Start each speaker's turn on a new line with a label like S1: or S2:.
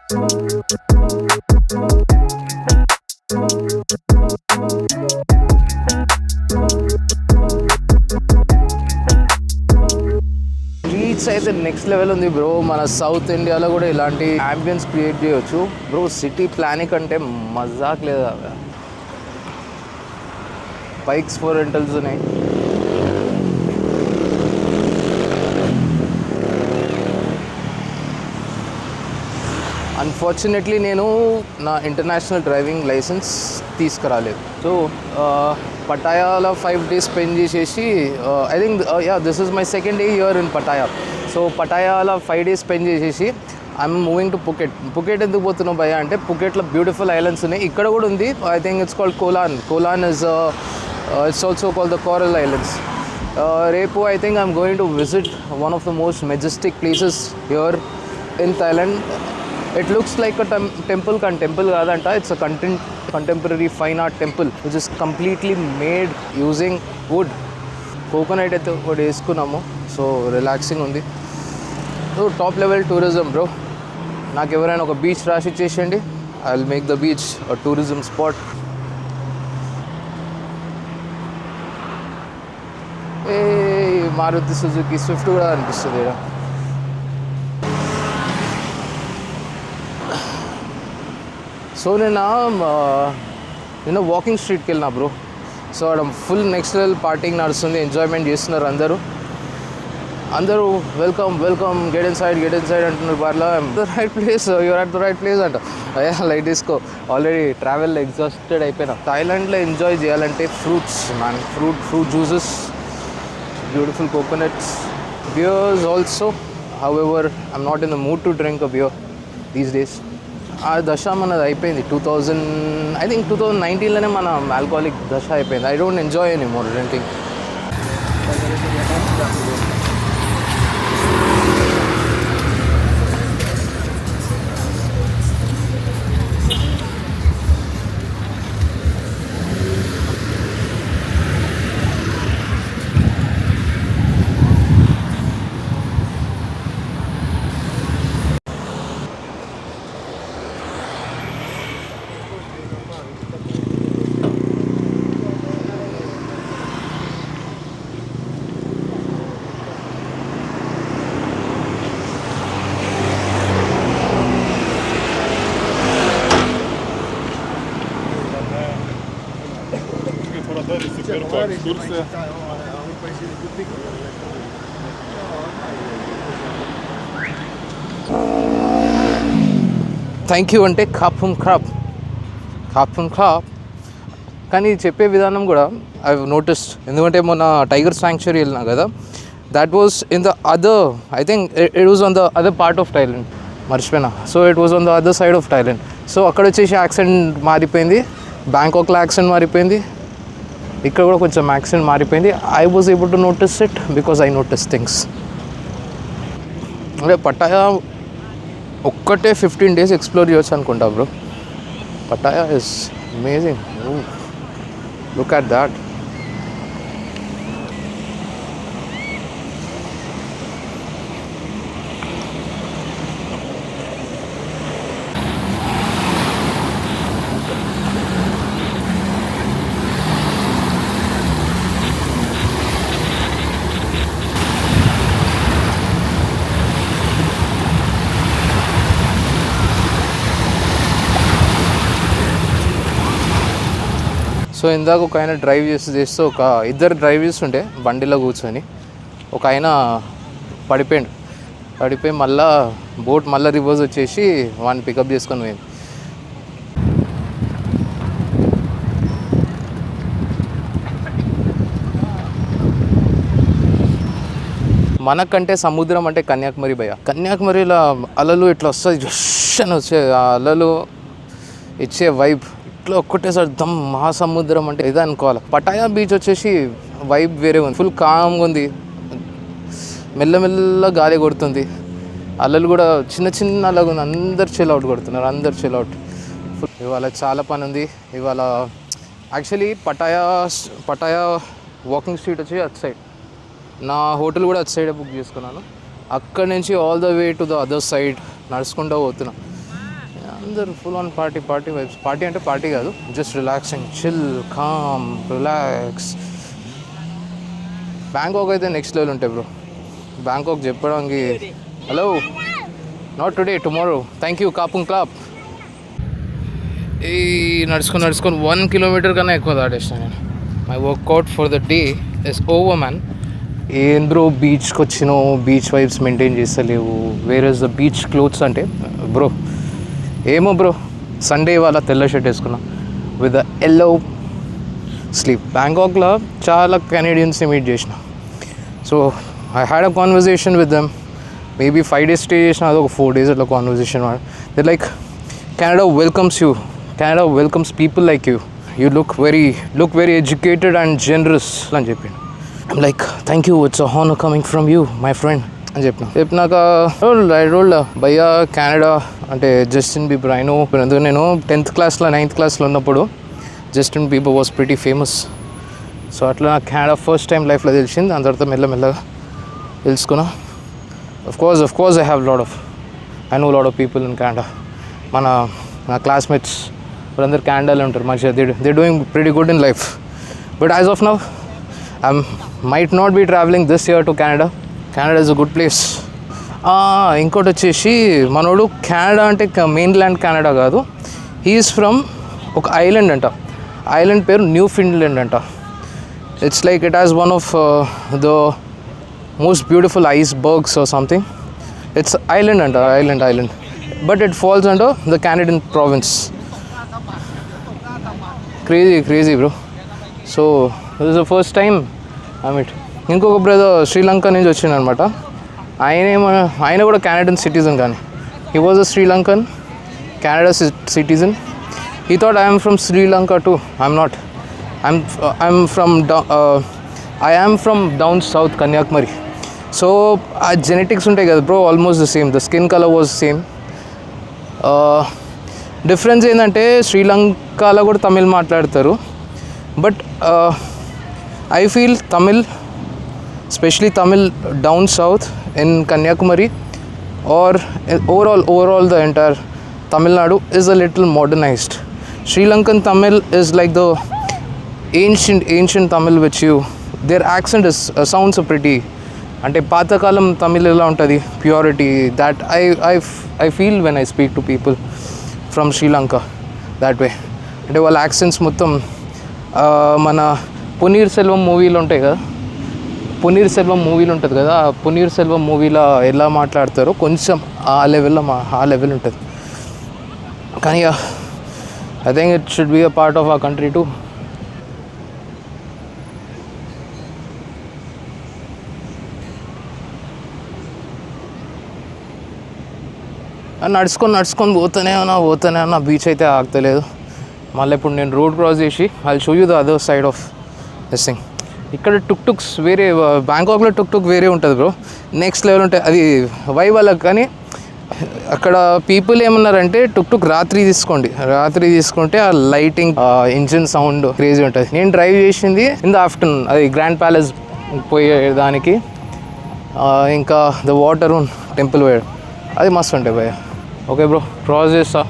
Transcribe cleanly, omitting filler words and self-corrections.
S1: Streets అయితే next level ఉంది bro. మన సౌత్ ఇండియాలో కూడా ఇలాంటి అంబియన్స్ క్రియేట్ చేయొచ్చు బ్రో. సిటీ ప్లానింగ్ అంటే మజాక్ లేదా. బైక్స్ ఫర్ రెంటల్స్ ఉన్నాయి. అన్ఫార్చునేట్లీ నేను నా ఇంటర్నేషనల్ డ్రైవింగ్ లైసెన్స్ తీసుకురాలేదు. సో పటాయాలో 5 days స్పెండ్ చేసేసి I think this is my second day here in Pattaya. So పటాయాలో 5 days స్పెండ్ చేసేసి I'm moving to Phuket. Phuket ఎందుకు పోతున్నావు భయ్యా అంటే పుకెట్లో బ్యూటిఫుల్ ఐలాండ్స్ ఉన్నాయి. ఇక్కడ కూడా ఉంది. I think it's called Koh Larn. Koh Larn is it's also called the coral islands. రేపు I think I'm going to visit one of the most majestic places here in Thailand. It looks like a temple kaadanta. It's a contemporary fine art temple which is completely made using wood. Coconut అయితే ఒకటి వేసుకున్నాము. So relaxing ఉంది. So top level tourism bro. నాకు ఎవరైనా ఒక beach రాసి ఇచ్చేసేయండి. I will make the beach a tourism spot. A Maruti Suzuki Swift కూడా అనిపిస్తుంది ఇక్కడ. సో నేను వాకింగ్ స్ట్రీట్కి వెళ్ళినా బ్రో. సో అక్కడ ఫుల్ నెక్స్ట్ లెవెల్ పార్టీకి నడుస్తుంది. ఎంజాయ్మెంట్ చేస్తున్నారు అందరూ వెల్కమ్ గెట్ ఇన్ సైడ్ అంటున్నారు. బార్లో the right place, you're at the right place అంట. అయ్యా లైట్ తీసుకో, ఆల్రెడీ ట్రావెల్ ఎగ్జాస్టెడ్ అయిపోయినా. థాయిలాండ్లో ఎంజాయ్ చేయాలంటే fruits man, fruit juices, beautiful coconuts, beers also. However I'm not in the mood to drink a beer these days. ఆ దశ మనది అయిపోయింది. 2019లోనే మన ఆల్కహాలిక్ దశ అయిపోయింది. I don't enjoy any more drinking. Thank you అంటే ఖాపున్ ఖాప్. కానీ చెప్పే విధానం కూడా ఐ నోటిస్డ్. ఎందుకంటే మొన్న టైగర్ శాంక్చురీ వెళ్ళినా కదా, that was in the other, I think it was on the other part of Thailand. మర్చిపోయినా. So it was on the other side of Thailand. So అక్కడ వచ్చేసి యాక్సెంట్ మారిపోయింది. బ్యాంకాక్లో యాక్సెంట్ మారిపోయింది. ఇక్కడ కూడా కొంచెం యాక్సెంట్ మారిపోయింది. I was able to notice it because I notice things. అంటే పటాయా ఒక్కటే 15 days ఎక్స్ప్లోర్ చేయొచ్చు అనుకుంటా bro. Pattaya is amazing. Look at that. So ఇందాక ఒక ఆయన డ్రైవ్ చేస్తూ ఒక ఇద్దరు డ్రైవ్ చేస్తుంటే బండిలో కూర్చొని ఒక ఆయన పడిపోయి మళ్ళీ బోట్ మళ్ళీ రివర్స్ వచ్చేసి వాడిని పికప్ చేసుకొని పోయింది. మనకంటే సముద్రం అంటే కన్యాకుమారి భయ. కన్యాకుమారిలో అలలు ఇట్లా వస్తుంది, జస్ట్ అని వచ్చే ఆ అలలు ఇచ్చే వైబ్ ఇట్లా ఒక్కటేసారి దమ్. మహాసముద్రం అంటే ఇదే అనుకోవాలి. పటాయా బీచ్ వచ్చేసి వైబ్ వేరే ఉంది. ఫుల్ కామ్గా ఉంది, మెల్లమెల్ల గాలి కొడుతుంది, అలలు కూడా చిన్న అలాగా ఉంది. అందరు చిల్ అవుట్ కొడుతున్నారు, అందరు చిల్ అవుట్. ఇవాళ చాలా పని ఉంది ఇవాళ. యాక్చువల్లీ పటాయా వాకింగ్ స్ట్రీట్ వచ్చి అటు సైడ్, నా హోటల్ కూడా అటు సైడే బుక్ చేసుకున్నాను. అక్కడి నుంచి all the way to the other side నడుచుకుంటూ పోతున్నా. అందరు full on party vibes. Party అంటే పార్టీ కాదు, just relaxing, chill, calm, relax. Bangkok అయితే నెక్స్ట్ లెవెల్ ఉంటాయి బ్రో. బ్యాంకాక్ చెప్పడానికి hello, not today, tomorrow. Thank you కాపుంగ్ క్లాప్. ఈ నడుచుకొని 1 కిలోమీటర్ కన్నా ఎక్కువ దాటేస్తాను నేను. My workout for the day is over man. ఏం బ్రో బీచ్కి వచ్చినావు, బీచ్ వైబ్స్ మెయింటైన్ చేస్తలేవు, where is the beach clothes అంటే బ్రో ఏమో బ్రో. సండే వాళ్ళ తెల్ల షర్ట్ వేసుకున్నా విత్ ద ఎల్లో స్లీవ్. బ్యాంకాక్లో చాలా కెనేడియన్స్ని మీట్ చేసిన. So I had a conversation with them. Maybe 5 days stay చేసిన, అదొక 4 days అట్లా conversation. They like Canada welcomes you, Canada welcomes people like you, you look very educated and generous అని చెప్పిండు. I'm like thank you, it's a honour coming from you my friend అని చెప్పినాక I rolled భయ్యా Canada అంటే Justin Bieber. I know, ఎందుకు నేను 10th క్లాస్లో 9th క్లాస్లో ఉన్నప్పుడు Justin Bieber was pretty famous. So అట్లా నాకు కెనడా ఫస్ట్ టైం లైఫ్లో తెలిసింది. దాని తర్వాత మెల్లమెల్లగా తెలుసుకున్నా. Of course I know lot of people in Canada. నా క్లాస్మేట్స్ వాళ్ళందరూ కెనడాలో ఉంటారు. మంచిగా they doing pretty good in life. But as of now I might not be travelling this year to Canada. Canada is a good place. ఇంకోటి వచ్చేసి మనోడు Canada అంటే main land Canada కాదు, హీఈస్ ఫ్రమ్ ఒక ఐలాండ్ అంట. Island పేరు new Finland అంట. It's like it has one of the most beautiful icebergs or something. It's island అంట, island but it falls under the Canadian province. Crazy bro. So this is the first time I meet. ఇంకొక brother Sri Lanka నుంచి వచ్చిందనమాట. ఆయన కూడా Canadian citizen, కానీ he was a Sri Lankan Canada citizen. He thought I'm from Sri Lanka too. I'm not. I am from down south Kanyakumari. So ఆ genetics ఉంటాయి కదా bro, almost the same. The skin colour was same. Difference ఏంటంటే శ్రీలంకలో కూడా తమిళ్ మాట్లాడతారు. But I feel Tamil, especially Tamil down south in Kanyakumari or overall the entire Tamil Nadu is a little modernized. Sri Lankan Tamil is like the ancient Tamil which their accent is sounds pretty ante paatakalam Tamil ela untadi, purity that I feel when I speak to people from Sri Lanka that way. Ante wall accents mottham mana Ponniyin Selvam మూవీలో ఉంటాయి కదా, పొన్నీర్ సెల్వం మూవీలో ఉంటుంది కదా, ఆ పొన్నీర్ సెల్వం మూవీలో ఎలా మాట్లాడతారో కొంచెం ఆ లెవెల్ ఉంటుంది. కానీ I think it should be a part of our country to. నడుచుకొని పోతూనే ఉన్నా బీచ్ అయితే ఆగలేదు. మళ్ళీ ఇప్పుడు నేను రోడ్ క్రాస్ చేసి I will show you the other side of this thing. ఇక్కడ టుక్స్ వేరే, బ్యాంకాక్లో టుక్ వేరే ఉంటుంది బ్రో, నెక్స్ట్ లెవెల్ ఉంటుంది. అది వైబ్ వాళ్ళకి. కానీ అక్కడ పీపుల్ ఏమన్నారంటే టుక్ రాత్రి తీసుకుంటే ఆ లైటింగ్, ఇంజిన్ సౌండ్ క్రేజీ ఉంటుంది. నేను డ్రైవ్ చేసింది ఇన్ ద ఆఫ్టర్నూన్, అది గ్రాండ్ ప్యాలెస్ పోయేదానికి, ఇంకా ద వాటర్ టెంపుల్ పోయే, అది మస్తు ఉంటాయి భయ్య. ఓకే బ్రో, క్రాస్ చేస్తా.